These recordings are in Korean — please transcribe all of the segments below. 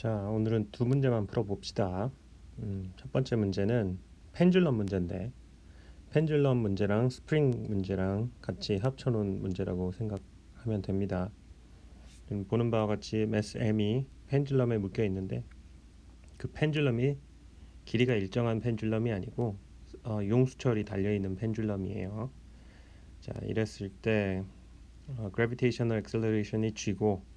자, 오늘은 두 문제만 풀어봅시다. 첫 번째 문제는 펜줄럼 문제인데, 펜줄럼 문제랑 스프링 문제랑 같이 합쳐놓은 문제라고 생각하면 됩니다. 보는 바와 같이 매스 M이 펜줄럼에 묶여 있는데, 그 펜줄럼이 길이가 일정한 펜줄럼이 아니고 용수철이 달려있는 펜줄럼이에요. 자, 이랬을 때 gravitational acceleration이 G고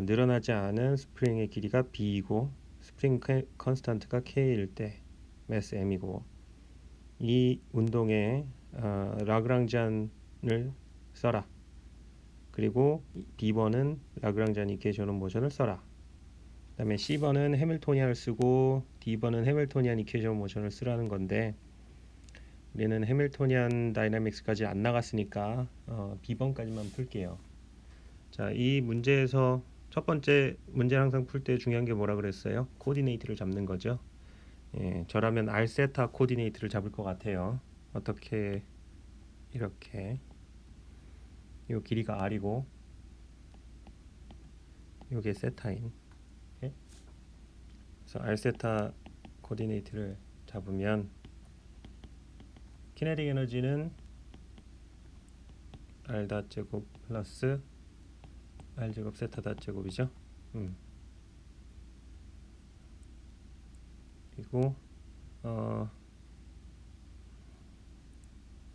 늘어나지 않은 스프링의 길이가 B이고 스프링 컨스탄트가 K일 때 매스 M이고, 이 운동에 라그랑지안을 써라. 그리고 B번은 라그랑지안 이퀘이션 모션을 써라. 그 다음에 C번은 해밀토니안을 쓰고 D번은 해밀토니안 이퀘이션 모션을 쓰라는 건데, 우리는 해밀토니안 다이나믹스까지 안 나갔으니까 B번까지만 풀게요. 자, 이 문제에서 첫 번째 문제를 항상 풀 때 중요한 게 뭐라 그랬어요? 코디네이트를 잡는 거죠. 예, 저라면 R세타 코디네이트를 잡을 것 같아요. 어떻게, 이렇게 요 길이가 R이고 요게 세타인. 예? 그래서 R세타 코디네이트를 잡으면 키네틱 에너지는 R 닷 제곱 플러스 R 제곱 세타 닷 제곱이죠. 그리고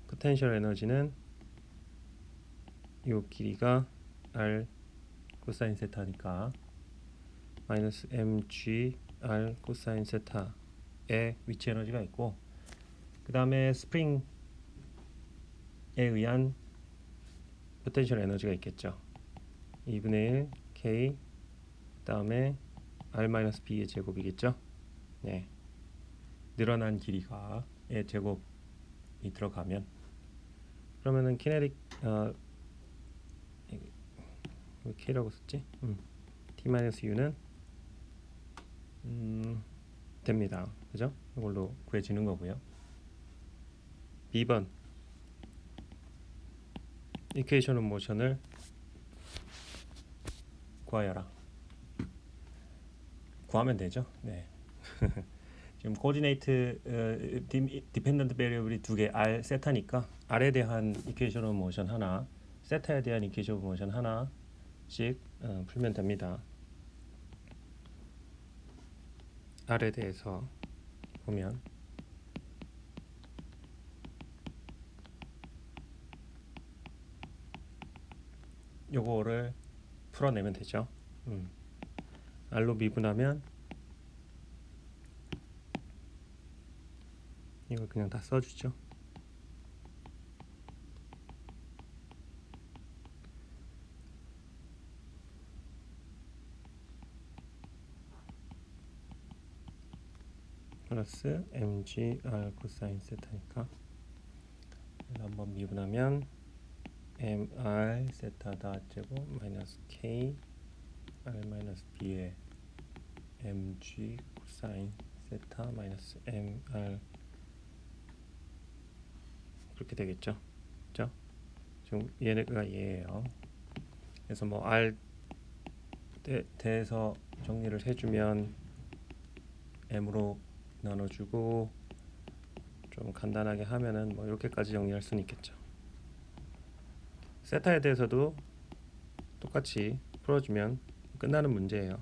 포텐셜 에너지는 요 길이가 R 코사인 세타니까 마이너스 mg r 코사인 세타의 위치 에너지가 있고, 그 다음에 스프링에 의한 포텐셜 에너지가 있겠죠. 2분의 1 k, 그 다음에 r-b의 제곱이겠죠. 네, 늘어난 길이가의 제곱이 들어가면, 그러면은 키네틱 왜 k라고 썼지? t-u는 됩니다. 그죠? 이걸로 구해지는 거고요. B번 이퀘이션 오브 모션을 구하여라. 구하면 되죠. 네. 지금 코디네이트 디펜던트 베리어블이 두 개, R 세타니까 R에 대한 이퀘이션 오브 모션 하나, 세타에 대한 이퀘이션 오브 모션 하나씩 풀면 됩니다. R에 대해서 보면 요거를 풀어내면 되죠. R로 미분하면 이걸 그냥 다 써주죠. 플러스 mg r 코사인 세타니까 한번 미분하면 mr 세타 다 제곱 마이너스 k r 마이너스 b의 mg 코사인 세타 마이너스 mr 그렇게 되겠죠. 그죠? 지금 얘가 얘예요. 그래서 뭐 r 대해서 정리를 해주면 m으로 나눠주고, 좀 간단하게 하면은 뭐 이렇게까지 정리할 수는 있겠죠. 세타에 대해서도 똑같이 풀어주면 끝나는 문제예요.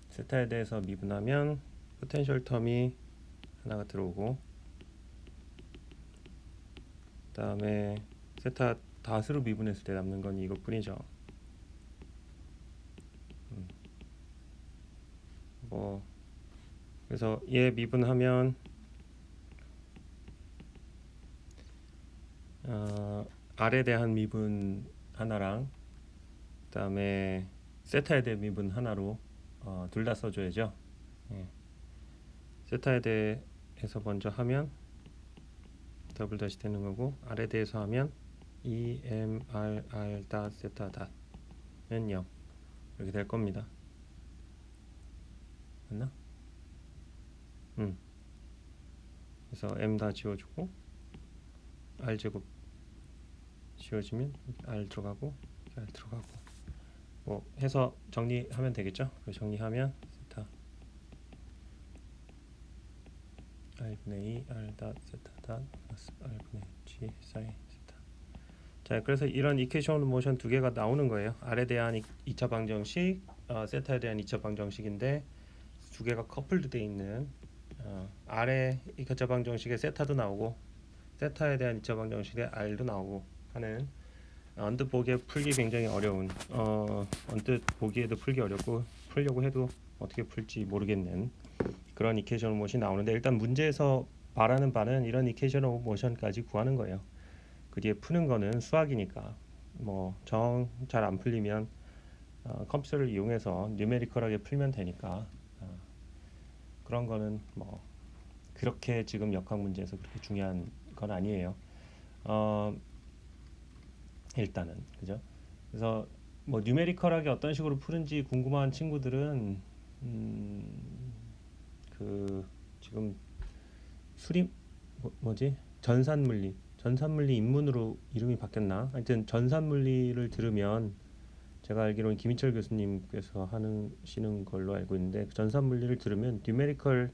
세타에 대해서 미분하면 포텐셜 텀이 하나가 들어오고, 그 다음에 세타 다수로 미분했을 때 남는 건 이것뿐이죠. 뭐 그래서 얘 미분하면 R에 대한 미분 하나랑 그 다음에 세타에 대한 미분 하나로 둘 다 써줘야죠. 예. 세타에 대해서 먼저 하면 더블 다시 되는 거고, R에 대해서 하면 EMRR 닷 세타 닷은 0 이렇게 될 겁니다. 맞나? 그래서 M 다 지워주고 R 제곱 지워지면 R 들어가고 R 들어가고 뭐 해서 정리하면 되겠죠. 정리하면 세타 R분의 2 R 닷 세타 닷 플러스 R분의 G 사인 세타. 자, 그래서 이런 이퀘이션 모션 두 개가 나오는 거예요. R에 대한 2차 방정식, 세타에 대한 2차 방정식인데 두 개가 커플드 돼 있는 R의 2차 방정식에 세타도 나오고 세타에 대한 2차 방정식에 R도 나오고 하는 언뜻 보기에 풀기 굉장히 어려운 언뜻 보기에도 풀기 어렵고 풀려고 해도 어떻게 풀지 모르겠는 그런 이퀘이션 모션이 나오는데 일단 문제에서 바라는 바는 이런 이퀘이션 모션까지 구하는 거예요. 그 뒤에 푸는 거는 수학이니까 뭐 정 잘 안 풀리면 컴퓨터를 이용해서 뉴메리컬하게 풀면 되니까 그런 거는 뭐 그렇게 지금 역학 문제에서 그렇게 중요한 건 아니에요. 일단은 그죠? 그래서 뭐 뉴메리컬하게 어떤 식으로 푸는지 궁금한 친구들은 그 지금 수림 뭐지? 전산물리 입문으로 이름이 바뀌었나? 하여튼 전산물리를 들으면 제가 알기로는 김인철 교수님께서 하시는 걸로 알고 있는데 그 전산물리를 들으면 뉴메리컬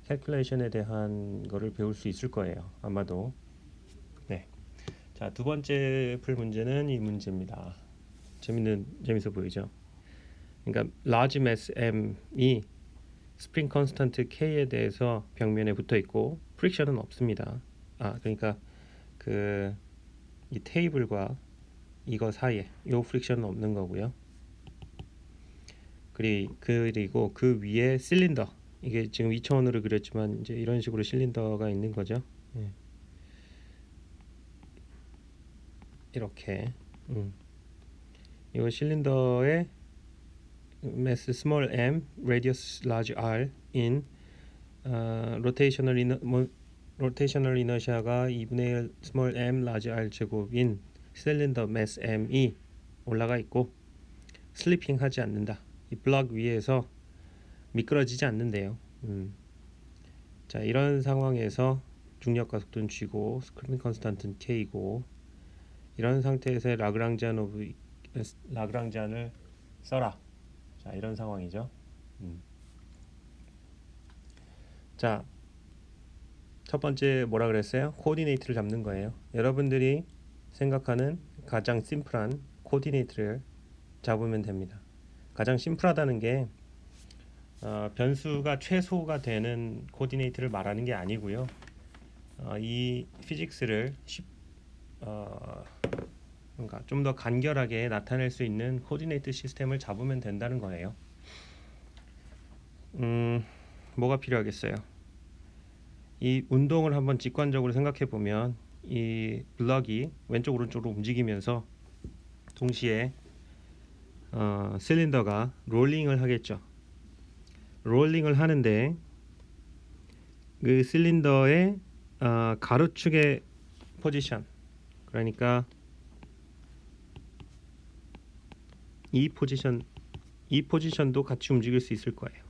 캘큘레이션에 대한 거를 배울 수 있을 거예요. 아마도. 네. 자, 두 번째 풀 문제는 이 문제입니다. 재밌어 보이죠? 그러니까 large mass M이 스프링 컨스턴트 K에 대해서 벽면에 붙어 있고 프릭션은 없습니다. 그러니까 이 테이블과 이거 사이에 요 프릭션은 없는 거고요. 그리고 그 위에 실린더, 이게 지금 2차원으로 그렸지만 이제 이런 식으로 실린더가 있는 거죠. 예. 이렇게 이거 실린더의 mass small m, radius large r in rotational inertia가 2분의 1 small m large r 제곱인 실린더 mass m이 올라가 있고 슬리핑 하지 않는다. 이 블럭 위에서 미끄러지지 않는데요. 자, 이런 상황에서 중력과 속도는 G고 스프링 컨스턴트는 K고 이런 상태에서 라그랑지안을 써라. 자, 이런 상황이죠. 자, 첫 번째 뭐라 그랬어요? 코디네이트를 잡는 거예요. 여러분들이 생각하는 가장 심플한 코디네이트를 잡으면 됩니다. 가장 심플하다는 게 변수가 최소가 되는 코디네이트를 말하는 게 아니고요. 이 피직스를 그러니까 좀 더 간결하게 나타낼 수 있는 코디네이트 시스템을 잡으면 된다는 거예요. 뭐가 필요하겠어요? 이 운동을 한번 직관적으로 생각해 보면 이 블럭이 왼쪽 오른쪽으로 움직이면서 동시에 실린더가 롤링을 하겠죠. 롤링을 하는데 그 실린더의 가로축의 포지션, 그러니까 이 포지션도 같이 움직일 수 있을 거예요.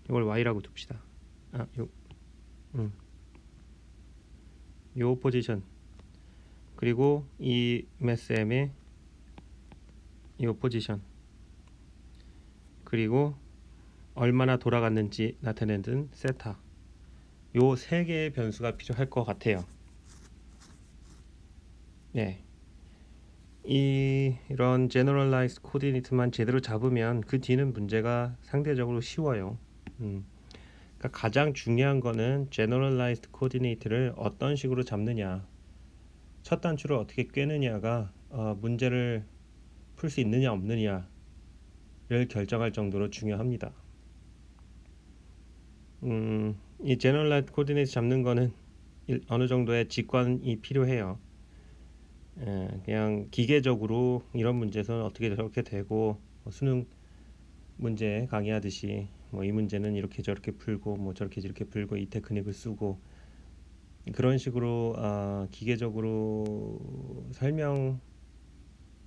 이걸 Y라고 둡시다. 요 포지션, 그리고 이 mass M의 요 포지션, 그리고 얼마나 돌아갔는지 나타내는 세타, 요 세 개의 변수가 필요할 것 같아요. 네. 이런 generalized coordinate만 제대로 잡으면 그 뒤는 문제가 상대적으로 쉬워요. 그러니까 가장 중요한 거는 generalized coordinate를 어떤 식으로 잡느냐, 첫 단추를 어떻게 꿰느냐가 문제를 풀 수 있느냐 없느냐를 결정할 정도로 중요합니다. 이 generalized coordinate 잡는 거는 어느 정도의 직관이 필요해요. 그냥 기계적으로 이런 문제에서는 어떻게 저렇게 되고 수능 문제 강의하듯이 뭐 이 문제는 이렇게 저렇게 풀고 뭐 저렇게 저렇게 풀고 이 테크닉을 쓰고 그런 식으로 기계적으로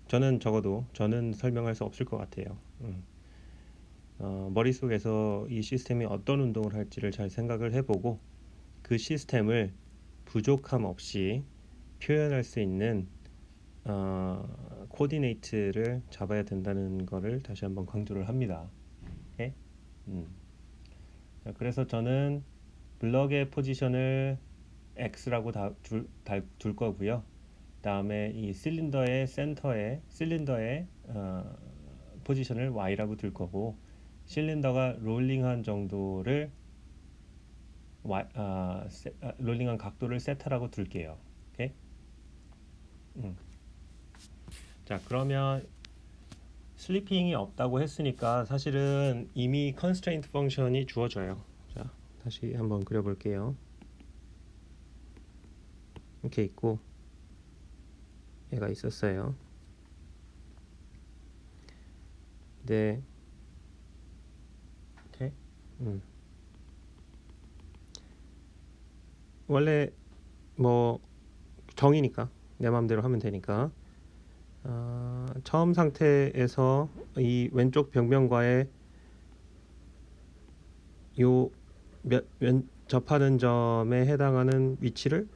저는 설명할 수 없을 것 같아요. 머릿속에서 이 시스템이 어떤 운동을 할지를 잘 생각을 해보고 그 시스템을 부족함 없이 표현할 수 있는 코디네이트를 잡아야 된다는 거를 다시 한번 강조를 합니다. 오케이? 자, 그래서 저는 블럭의 포지션을 X라고 둘 거고요. 다음에 이 실린더의 포지션을 Y라고 둘 거고, 실린더가 롤링한 정도를 롤링한 각도를 세타라고 둘게요. 오케이? 자, 그러면 슬리핑이 없다고 했으니까 사실은 이미 constraint 펑션이 주어져요. 자, 다시 한번 그려볼게요. 이렇게 있고 얘가 있었어요. 네, 오케이. 원래 뭐 정이니까 내 마음대로 하면 되니까 처음 상태에서 이 왼쪽 벽면과의 요 접하는 점에 해당하는 위치를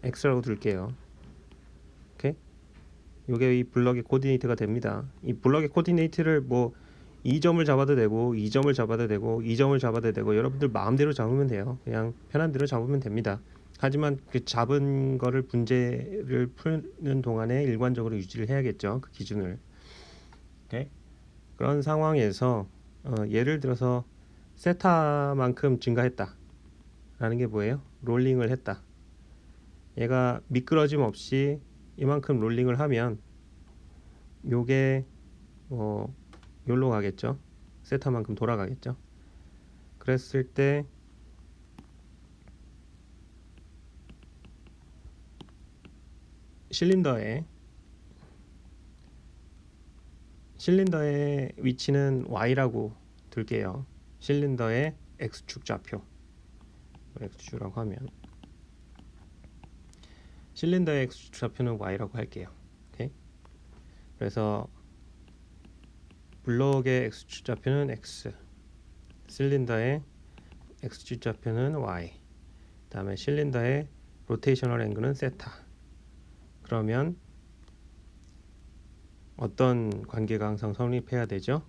X라고 둘게요. 오케이? 요게 이 블럭의 코디네이트가 됩니다. 이 블럭의 코디네이트를 뭐 2점을 잡아도 되고 2점을 잡아도 되고 2점을 잡아도 되고 여러분들 마음대로 잡으면 돼요. 그냥 편한 대로 잡으면 됩니다. 하지만 그 잡은 거를 문제를 푸는 동안에 일관적으로 유지를 해야겠죠. 그 기준을. 오케이? 그런 상황에서 예를 들어서 세타만큼 증가했다 라는 게 뭐예요? 롤링을 했다. 얘가 미끄러짐 없이 이만큼 롤링을 하면 요게 요로 가겠죠. 세타만큼 돌아가겠죠. 그랬을 때 실린더의 위치는 Y라고 둘게요. 실린더의 X축 좌표, X축이라고 하면 실린더의 X축 좌표는 Y라고 할게요. 오케이? 그래서 블럭의 X축 좌표는 X, 실린더의 X축 좌표는 Y, 다음에 실린더의 로테이셔널 앵글은 세타. 그러면 어떤 관계가 항상 성립해야 되죠?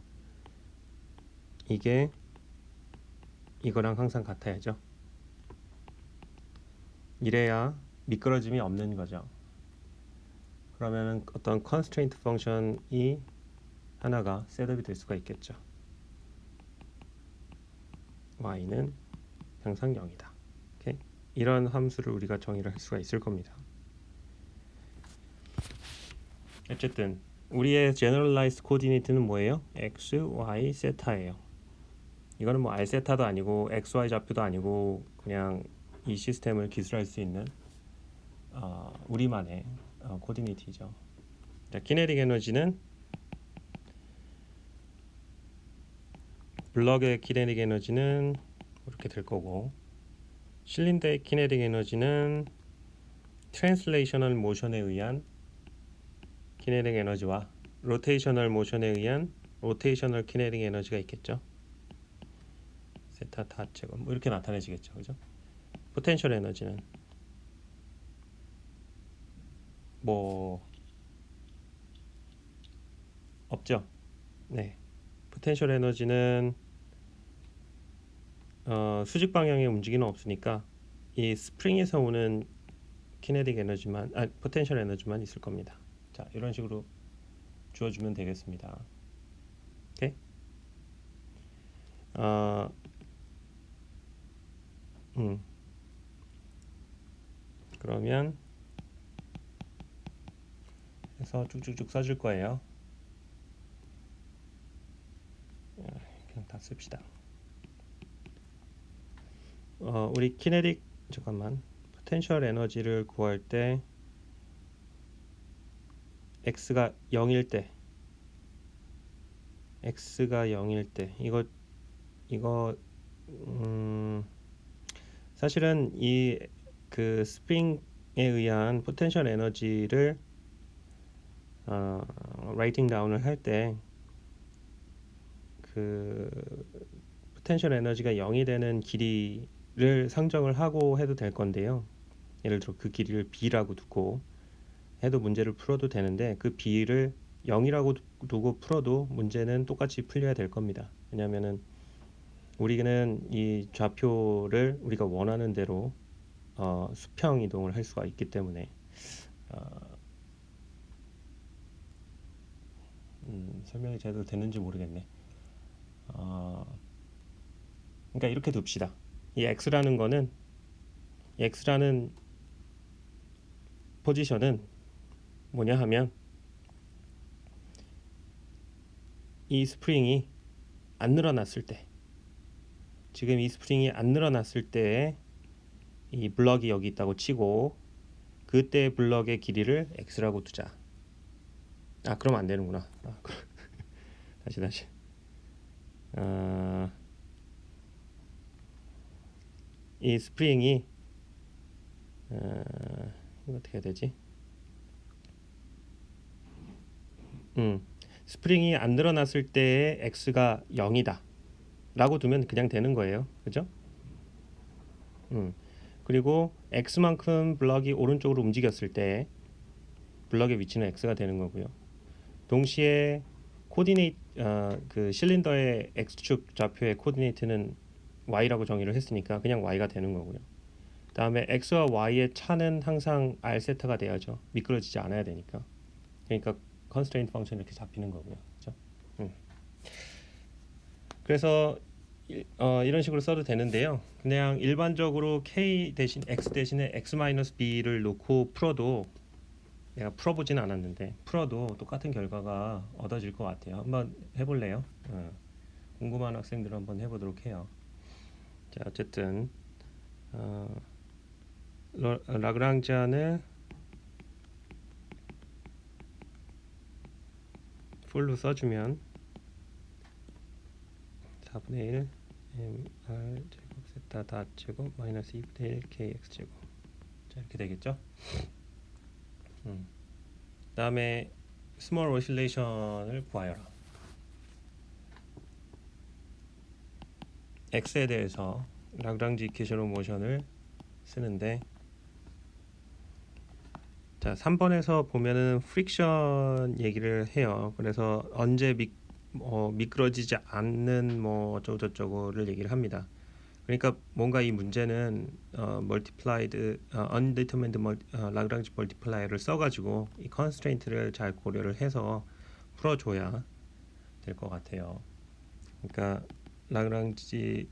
이게 이거랑 항상 같아야죠. 이래야 미끄러짐이 없는 거죠. 그러면 어떤 constraint 펑션이 하나가 셋업이 될 수가 있겠죠. y는 항상 0이다. 오케이? 이런 함수를 우리가 정의를 할 수가 있을 겁니다. 어쨌든 우리의 generalized coordinate는 뭐예요? x, y, 세타예요. 이거는 뭐 r 세타도 아니고 x, y 좌표도 아니고 그냥 이 시스템을 기술할 수 있는 우리만의 코디네이트이죠. 자, 키네틱 에너지는 블럭의 키네틱 에너지는 이렇게 될 거고, 실린더의 키네틱 에너지는 트랜슬레이셔널 모션에 의한 키네틱 에너지와 로테이셔널 모션에 의한 로테이셔널 키네틱 에너지가 있겠죠. 세타 다 제곱 뭐 이렇게 나타내지겠죠, 그죠? 포텐셜 에너지는 뭐 없죠. 네, 포텐셜 에너지는 수직 방향의 움직임은 없으니까 이 스프링에서 오는 키네틱 에너지만, 포텐셜 에너지만 있을 겁니다. 자, 이런 식으로 주어주면 되겠습니다. 오케이? 그러면 해서 쭉쭉쭉 써줄 거예요. 그냥 다 씁시다. 우리 키네틱 포텐셜 에너지를 구할 때 x가 0일 때 이거 사실은 이 그 스프링에 의한 포텐셜 에너지를 라이팅 다운을 할 때 그 포텐셜 에너지가 0이 되는 길이를 상정을 하고 해도 될 건데요. 예를 들어 그 길이를 b라고 두고 해도 문제를 풀어도 되는데 그 b를 0이라고 두고 풀어도 문제는 똑같이 풀려야 될 겁니다. 왜냐하면은 우리는 이 좌표를 우리가 원하는 대로 수평 이동을 할 수가 있기 때문에 설명이 제대로 됐는지 모르겠네. 그러니까 이렇게 둡시다. 이 x라는 거는 x라는 포지션은 뭐냐 하면 이 스프링이 안 늘어났을 때, 지금 이 스프링이 안 늘어났을 때에 이 블럭이 여기 있다고 치고 그때 블럭의 길이를 x라고 두자. 그럼 안 되는구나. 다시. 이 스프링이 이거 어떻게 해야 되지? 스프링이 안 늘어났을 때의 x가 0이다 라고 두면 그냥 되는 거예요. 그죠? 그리고 x만큼 블럭이 오른쪽으로 움직였을 때 블럭의 위치는 x가 되는 거고요. 동시에 코디네이트 그 실린더의 x축 좌표의 코디네이트는 y라고 정의를 했으니까 그냥 y가 되는 거고요. 다음에 x와 y의 차는 항상 r 세타가 돼야죠. 미끄러지지 않아야 되니까. 그러니까 컨스트레인트 펑션 이렇게 잡히는 거고요. 그렇죠? 그래서 이런 식으로 써도 되는데요. 그냥 일반적으로 k 대신 x 대신에 x-b를 놓고 풀어도, 내가 풀어보진 않았는데 풀어도 똑같은 결과가 얻어질 것 같아요. 한번 해볼래요? 궁금한 학생들 한번 해보도록 해요. 자, 어쨌든 라그랑지안을 풀로 써주면 4분의 1 mr 제곱 세타 닷 제곱 마이너스 2분의 1 kx 제곱. 자, 이렇게 되겠죠? 다음에 스몰 오실레이션을 구하여라. x에 대해서 라그랑지 이퀘이션 오브 모션을 쓰는데, 자 3번에서 보면은 프릭션 얘기를 해요. 그래서 언제 미끄러지지 않는 뭐 어쩌고저쩌고를 얘기를 합니다. 그러니까 뭔가 이 문제는 멀티플라이드 undetermined 라그랑지 멀티플라이어를 써가지고 이 컨스트레인트를 잘 고려를 해서 풀어줘야 될 것 같아요. 그러니까 라그랑지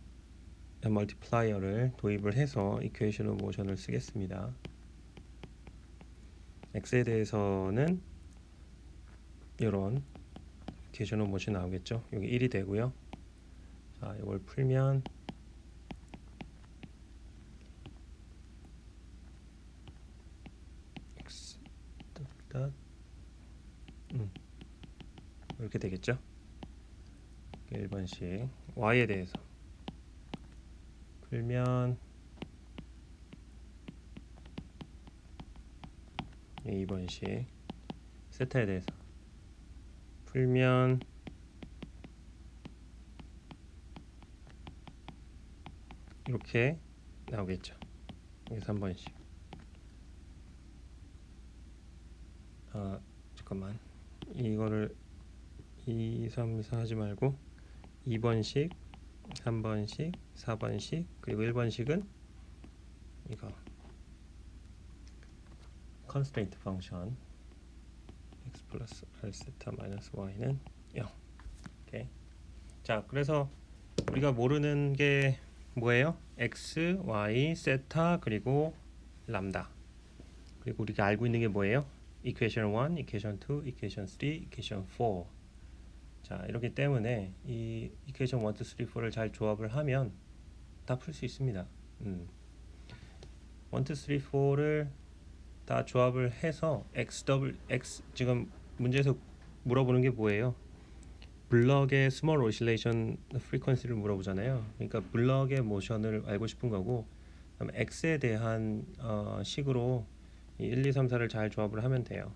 멀티플라이어를 도입을 해서 이퀘이션 오브 모션을 쓰겠습니다. x에 대해서는 이런 이퀘이션 오브 모션 나오겠죠. 여기 1이 되고요. 자, 이걸 풀면 x 이렇게 되겠죠. 1번씩 y에 대해서 풀면 2번씩 세타에 대해서 풀면 이렇게 나오겠죠. 이게 3번씩. 잠깐만, 이거를 2, 3, 4 하지 말고 2번씩, 3번씩, 4번씩, 그리고 1번씩은 이거 constraint 펑션 x 플러스 r 세타 마이너스 y는 0. 오케이. 자, 그래서 우리가 모르는 게 뭐예요? x, y, 세타, 그리고 람다. 그리고 우리가 알고 있는 게 뭐예요? equation 1, equation 2, equation 3, equation 4. 자, 이렇기 때문에 이 equation 1, 2, 3, 4를 잘 조합을 하면 다 풀 수 있습니다. 1, 2, 3, 4를 다 조합을 해서 x 지금 문제에서 물어보는 게 뭐예요? 블럭의 스몰 오실레이션 프리퀀시를 물어보잖아요. 그러니까 블럭의 모션을 알고 싶은 거고, 그다음에 x에 대한 식으로 이 1, 2, 3, 4를 잘 조합을 하면 돼요.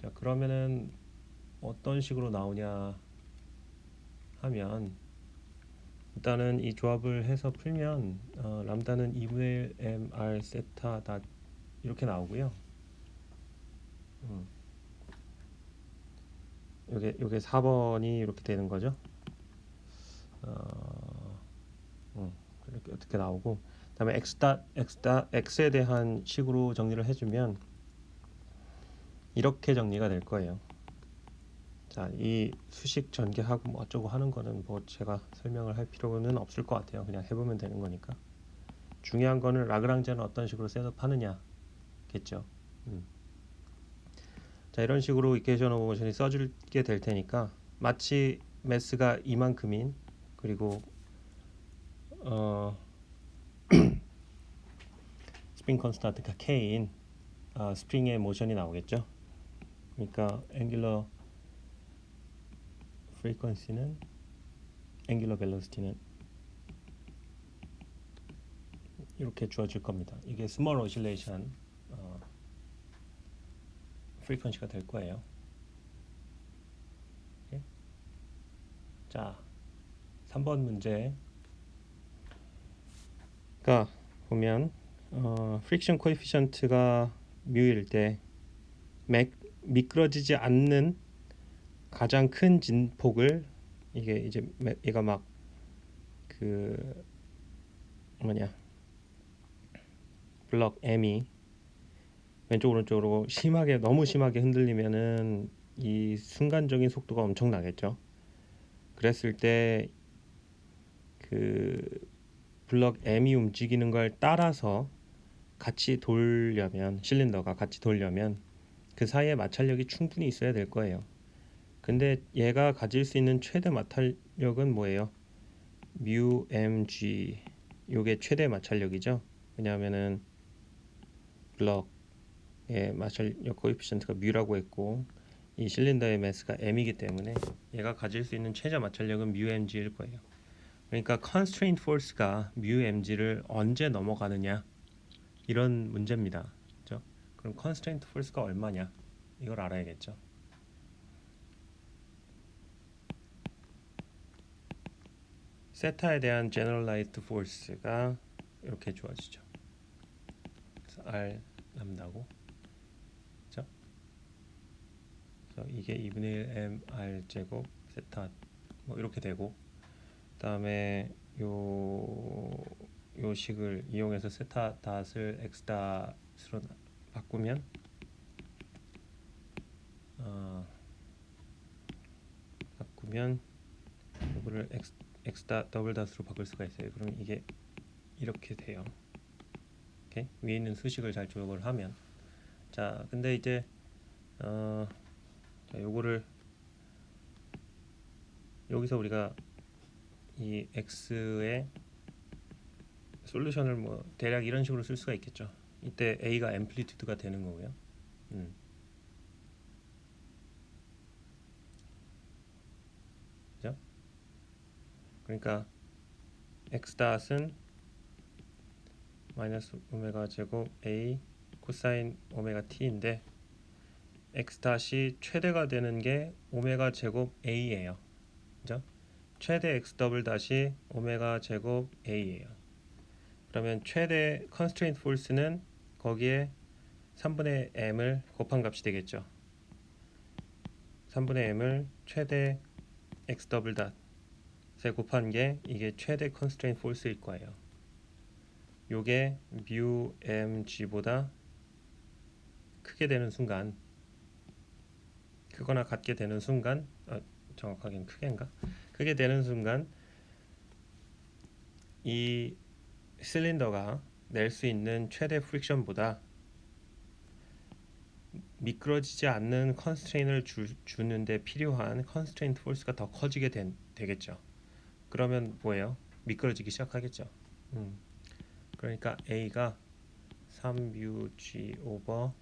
자, 그러면은 어떤 식으로 나오냐 하면, 일단은 이 조합을 해서 풀면 람다는 2분의 1 mr 세타 다 이렇게 나오고요. 음. 요게 4번이 이렇게 되는 거죠. 이렇게 어떻게 나오고, 그다음에 x에 대한 식으로 정리를 해주면 이렇게 정리가 될 거예요. 자, 이 수식 전개하고 뭐 어쩌고 하는 거는 뭐 제가 설명을 할 필요는 없을 것 같아요. 그냥 해보면 되는 거니까. 중요한 거는 라그랑지는 어떤 식으로 셋업하느냐겠죠. 자, 이런 식으로 이퀘이션 오브 모션이 써줄게 될 테니까, 마치 매스가 이만큼인, 그리고 스프링 컨스탄트가 k인 스프링의 모션이 나오겠죠. 그러니까 앵귤러 프리퀀시는, 앵귤러 벨로시티는 이렇게 주어질 겁니다. 이게 스몰 오실레이션 프리퀀시가 될 거예요. 예? 자, 3번 문제가 보면 프릭션 코에피션트가 뮤일 때 미끄러지지 않는 가장 큰 진폭을, 이게 이제 얘가 막 그 뭐냐, 블럭 M이 왼쪽 오른쪽으로 너무 심하게 흔들리면은 이 순간적인 속도가 엄청 나겠죠. 그랬을 때 그 블럭 M이 움직이는 걸 따라서 같이 돌려면, 실린더가 같이 돌려면 그 사이에 마찰력이 충분히 있어야 될 거예요. 근데 얘가 가질 수 있는 최대 마찰력은 뭐예요? 뮤 mg, 요게 최대 마찰력이죠. 왜냐하면은 블럭의 마찰력 코에피션트가 뮤라고 했고, 이 실린더의 매스가 m이기 때문에 얘가 가질 수 있는 최저 마찰력은 뮤 mg일 거예요. 그러니까 constraint force가 뮤 mg를 언제 넘어가느냐, 이런 문제입니다. 그렇죠? 그럼 constraint force가 얼마냐, 이걸 알아야겠죠. 세타에 대한 generalized force가 이렇게 주어지죠. 그래서 R 람다고, 그렇죠? 그래서 이게 2분의 1 m r 제곱 세타 뭐 이렇게 되고, 그다음에 요 식을 이용해서 세타 닷을 x 닷으로 바꾸면 이거를 x 닷 더블 닷으로 바꿀 수가 있어요. 그럼 이게 이렇게 돼요. 오케이? 위에 있는 수식을 잘 조합을 하면, 자, 근데 이제 자, 요거를 여기서 우리가 이 x의 솔루션을 뭐 대략 이런 식으로 쓸 수가 있겠죠. 이때 a가 앰플리튜드가 되는 거고요. 그죠? 그러니까 x 닷은 마이너스 오메가 제곱 a 코사인 오메가 t인데, x 닷이 최대가 되는 게 오메가 제곱 a예요. 그죠? 최대 x 더블 닷이 오메가 제곱 a예요. 그러면 최대 constraint force는 거기에 3분의 m을 곱한 값이 되겠죠. 3분의 m을 최대 x 더블 닷에 곱한 게 이게 최대 constraint force일 거예요. 요게 mu mg보다 크게 되는 순간, 크거나 같게 되는 순간, 정확하게는 크게 되는 순간 이 실린더가 낼 수 있는 최대 프릭션보다 미끄러지지 않는 컨스트레인을 주는데 필요한 컨스트레인트 포스가 더 커지게 되겠죠. 그러면 뭐예요? 미끄러지기 시작하겠죠. 그러니까 A가 3μg 오버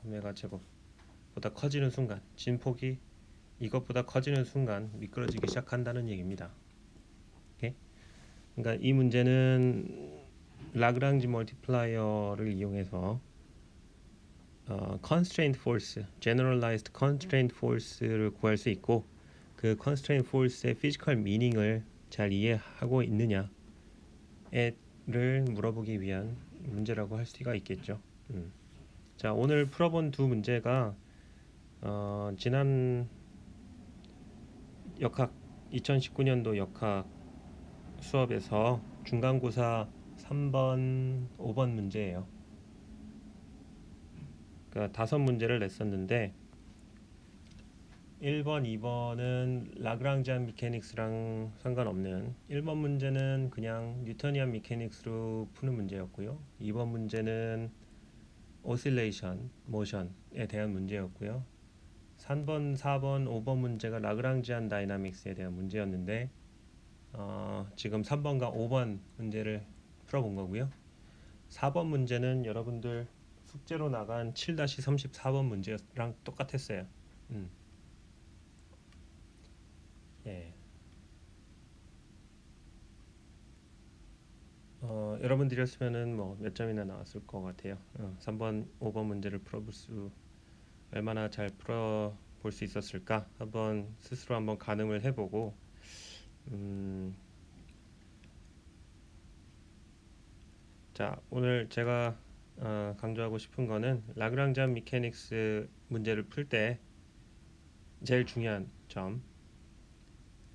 오메가 제곱보다 커지는 순간, 진폭이 이것보다 커지는 순간 미끄러지기 시작한다는 얘기입니다. 오케이? 그러니까 이 문제는 라그랑지 멀티플라이어를 이용해서 constraint force, generalized constraint force를 구할 수 있고, 그 constraint force의 physical meaning을 잘 이해하고 있느냐를 물어보기 위한 문제라고 할 수가 있겠죠. 자, 오늘 풀어본 두 문제가 지난 역학 2019년도 역학 수업에서 중간고사 3번, 5번 문제예요. 그러니까 5문제를 냈었는데 1번, 2번은 라그랑지안 미케닉스랑 상관없는 1번 문제는 그냥 뉴터니안 미케닉스로 푸는 문제였고요. 2번 문제는 오실레이션, 모션에 대한 문제였고요. 3번, 4번, 5번 문제가 라그랑지안 다이나믹스에 대한 문제였는데 지금 3번과 5번 문제를 풀어본 거고요. 4번 문제는 여러분들 숙제로 나간 7-34번 문제랑 똑같았어요. 예. 여러분들이었으면은 뭐 몇 점이나 나왔을 것 같아요. 3번, 5번 문제를 풀어볼 수 얼마나 잘 풀어볼 수 있었을까? 한번 스스로 한번 가늠을 해보고 자, 오늘 제가 강조하고 싶은 거는 라그랑지안 미케닉스 문제를 풀 때 제일 중요한 점,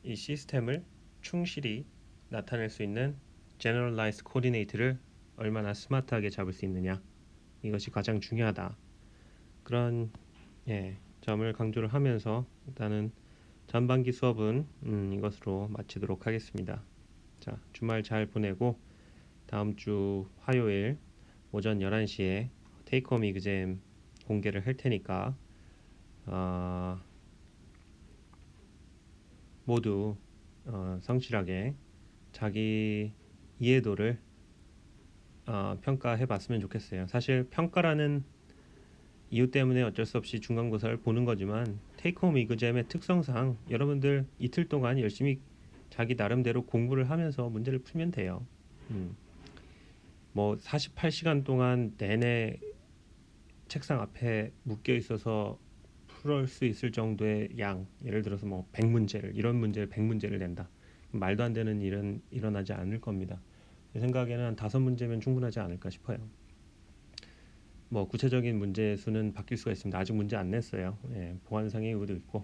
이 시스템을 충실히 나타낼 수 있는 generalized coordinate를 얼마나 스마트하게 잡을 수 있느냐, 이것이 가장 중요하다. 그런 점을 강조를 하면서 일단은 전반기 수업은 이것으로 마치도록 하겠습니다. 자, 주말 잘 보내고 다음 주 화요일 오전 11시에 테이크홈 이그잼 공개를 할 테니까 모두 성실하게 자기 이해도를 평가해 봤으면 좋겠어요. 사실 평가라는 이유 때문에 어쩔 수 없이 중간고사를 보는 거지만 테이크홈 이그잼의 특성상 여러분들 이틀 동안 열심히 자기 나름대로 공부를 하면서 문제를 풀면 돼요. 뭐 48시간 동안 내내 책상 앞에 묶여 있어서 풀 수 있을 정도의 양, 예를 들어서 뭐 100문제를 이런 문제를 100문제를 낸다. 말도 안 되는 일은 일어나지 않을 겁니다. 제 생각에는 한 5문제면 충분하지 않을까 싶어요. 뭐 구체적인 문제 수는 바뀔 수가 있습니다. 아직 문제 안 냈어요. 보안상의 이유도 있고.